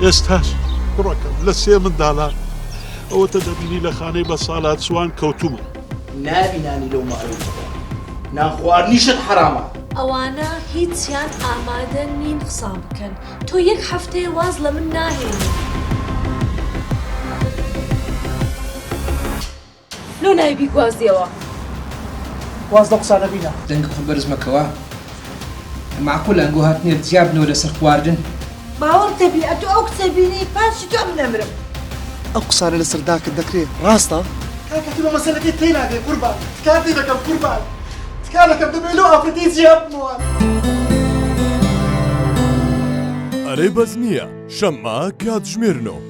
ئێستاش کوڕەکەم لە 3 منداڵە ئەوەتە دەبینی لە خانەی بە ساڵات سوان کەوتومە. نابینانی لەو مەعروفەکە ناخواردنیشت حرامە. ئەوانە هیچیان ئامادە نین قسا بکەن. تۆ 1 هەفتەیە واز لە من ناهێنی. لۆ نایبی گوازیەوە. واز لە قسانە بینە. دەنگ خۆ بەرز مەکەوە. معقولە ئەنگۆ هاتنێ جیابنەوە لەسەر خواردن. باوەڕ دەبی ئەتۆ ئەو کچە بینی پاشی تۆ نەمرم. ئەو قسانە لەسەر داکت دەکرێت ڕاستە؟ کاکە تو بە مەسەلەکەی تێ ناگەی قوربان. تکاتی دەکەم قوربان. تکا دەکەم دەبێت لەو ئافرەتی جیابنەوە. ئەرەی بەس نییە شەممە کاتژمێرنەوە.